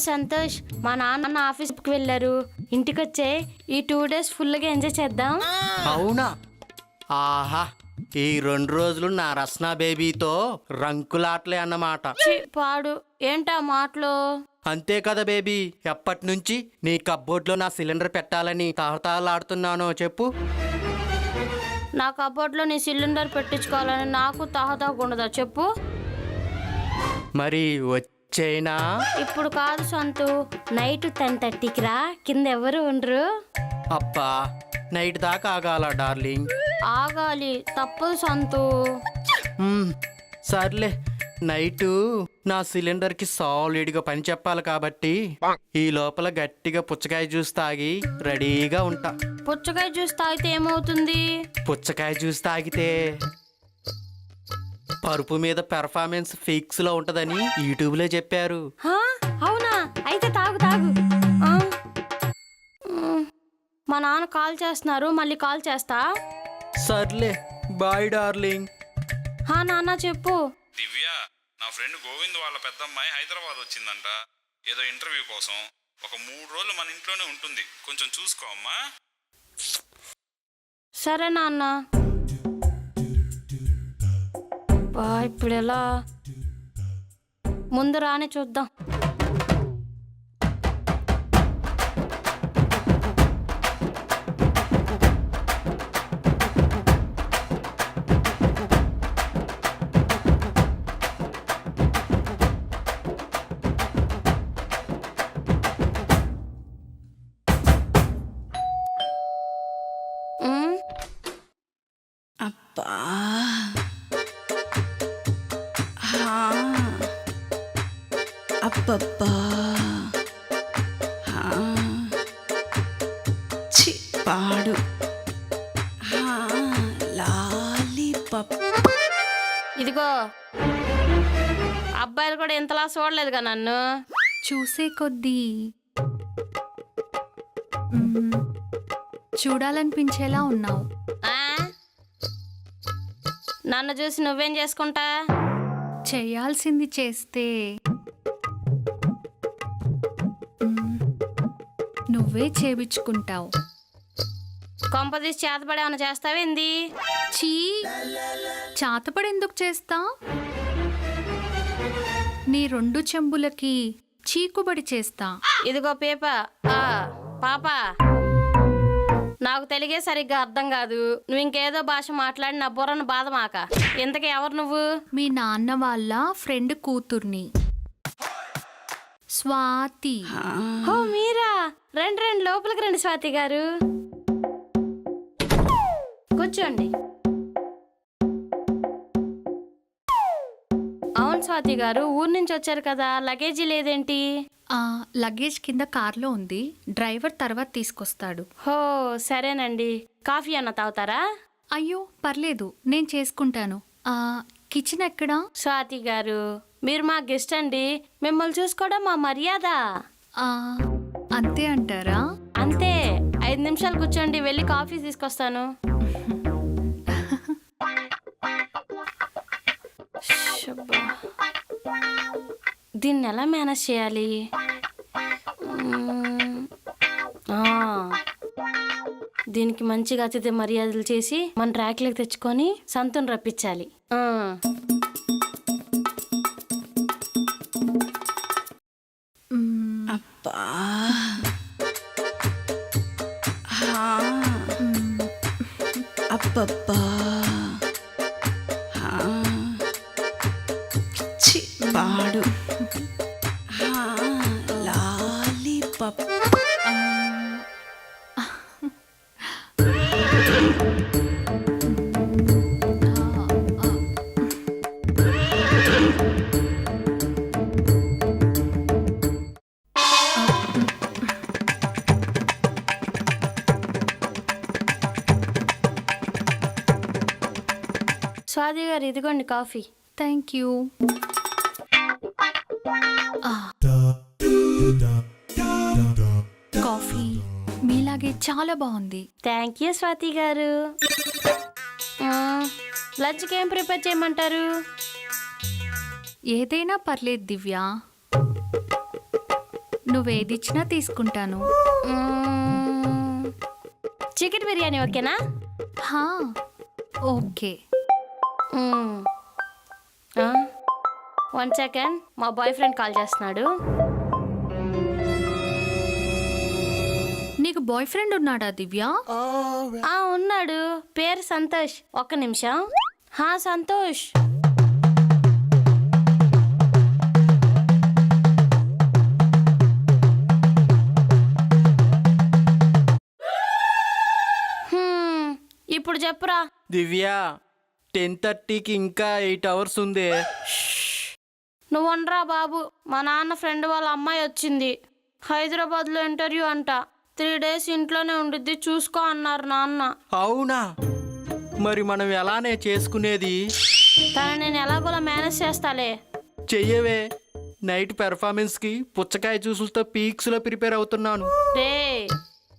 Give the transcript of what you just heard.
సంతోష్, మా నాన్న ఆఫీస్కి వెళ్ళారు. ఇంటికి వచ్చే ఈ 2 days ఫుల్గా ఎంజాయ్ చేద్దాం. అవునా? ఆహా, ఈ 2 రోజులు నా రస్నా బేబీతో రంకులాట్లే అన్నమాట. పాడు ఏంటా మాటలు? అంతే కదా బేబీ, ఎప్పటి నుంచి నీ కబ్బోర్డ్లో నా సిలిండర్ పెట్టాలని తహతహలాడుతున్నానో చెప్పు. నా కబోర్డ్లో నీ సిలిండర్ పెట్టించుకోవాలని నాకు తహతహగుండదా చెప్పు. మరి వచ్చేనా? ఇప్పుడు కాదు సంతు, నైట్ 10:30కి రా, కింద ఎవరు ఉండరు. అబ్బా, నైట్ దాకా ఆగాల డార్లింగ్? ఆగాలి, తప్పదు సంతు. సర్లే, నైటు నా సిలిండర్కి సాలిడ్గా పని చెప్పాలి కాబట్టి ఈ లోపల గట్టిగా పుచ్చకాయ జ్యూస్ తాగి రెడీగా ఉంటా. పుచ్చకాయ జ్యూస్ తాగితే ఏమవుతుంది? పుచ్చకాయ జ్యూస్ తాగితే పరుపు మీద పెర్ఫార్మెన్స్ ఫిక్స్ లో ఉంటదని యూట్యూబ్లో చెప్పారు. అవునా? అయితే తాగు తాగు. మా నాన్న కాల్ చేస్తున్నారు, మళ్ళీ కాల్ చేస్తా. సర్లే, బాయ్ డార్లింగ్. నాన్న చెప్పు. దివ్య, నా ఫ్రెండ్ గోవింద్ వాళ్ళ పెద్దమ్మాయి హైదరాబాద్ వచ్చిందంట ఏదో ఇంటర్వ్యూ కోసం. ఒక 3 రోజులు మన ఇంట్లోనే ఉంటుంది, కొంచెం చూసుకో అమ్మా. సరే నాన్న. ఇప్పుడు ఎలా? ముందు రాని చూద్దాం. అబ్బా, అబ్బబ్బా, పాడు లాలీపాప్. ఇదిగో, అబ్బాయిలు కూడా ఇంతలా చూడలేదుగా నన్ను. చూసే కొద్దీ చూడాలనిపించేలా ఉన్నావు. నన్ను చూసి నువ్వేం చేసుకుంటా? చేయాల్సింది చేస్తే నువ్వే చేపించుకుంటావు. కొంపదీసి చేతపడి ఏమైనా చేస్తావేంది? చీ, చాతపడి ఎందుకు చేస్తా? నీ 2 చెంబులకి చీకుబడి చేస్తా. ఇదిగో పేప, పాప, నాకు తెలుగే సరిగ్గా అర్థం కాదు. నువ్వు ఇంకేదో భాష మాట్లాడి నా బుర్రను బాధమాక. ఇంతకీ ఎవరు నువ్వు? మీ నాన్న వాళ్ళ ఫ్రెండ్ కూతుర్ని, స్వాతి. ఓ మీరా? రండి లోపలికి రండి స్వాతి గారు, కూర్చోండి. అవును స్వాతి గారు, ఊరు నుంచి వచ్చారు కదా, లగేజీ లేదేంటి? లగేజ్ కింద కార్లో ఉంది, డ్రైవర్ తర్వాత తీసుకొస్తాడు. హో సరేనండి. కాఫీ అన్న తాగుతారా? అయ్యో పర్లేదు, నేను చేసుకుంటాను. కిచెన్ ఎక్కడా? స్వాతి గారు, మీరు మా గెస్ట్ అండి, మిమ్మల్ని చూసుకోవడం మా మర్యాద. అంతే అంటారా? అంతే. 5 నిమిషాలు కూర్చోండి, వెళ్ళి కాఫీ తీసుకొస్తాను. దీన్ని ఎలా మేనేజ్ చేయాలి? దీనికి మంచిగా అతిథి మర్యాదలు చేసి మన ట్రాక్లోకి తెచ్చుకొని సంతుని రప్పించాలి. అబ్బా, అబ్బబ్బా, పాడు లాలీపాప్. స్వాతి గారు, ఇదిగోండి కాఫీ. Thank you. కాఫీ మీలాగే చాలా బాగుంది. థ్యాంక్ యూ స్వాతి గారు. లంచ్కి ఏం ప్రిపేర్ చేయమంటారు? ఏదైనా పర్లేదు దివ్య. నువ్వేదిచ్చినా తీసుకుంటాను. చికెన్ బిర్యానీ ఓకేనా? హా, ఓకే. 1 సెకండ్, మా బాయ్ ఫ్రెండ్ కాల్ చేస్తున్నాడు. నీకు బాయ్ ఫ్రెండ్ ఉన్నాడా దివ్య? ఉన్నాడు, పేరు సంతోష్. ఒక్క నిమిషం. సంతోష్. ఇప్పుడు చెప్పురా. దివ్య 10:30కి ఇంకా 8 అవర్స్ ఉంది. నువ్వు ఉండరా బాబు. మా నాన్న ఫ్రెండ్ వాళ్ళ అమ్మాయి వచ్చింది. హైదరాబాద్లో ఇంటర్వ్యూ అంట. 3 days ఇంట్లోనే ఉండిద్ది, చూసుకో అన్నారు నాన్న. అవునా? మరి మనం ఎలానే చేసుకునేది? తను నేను ఎలాగోలా మేనేజ్ చేస్తాలే. చెయ్యవే. నైట్ పెర్ఫార్మెన్స్కి పుచ్చకాయ జ్యూసులతో పీక్స్లో ప్రిపేర్ అవుతున్నాను. రే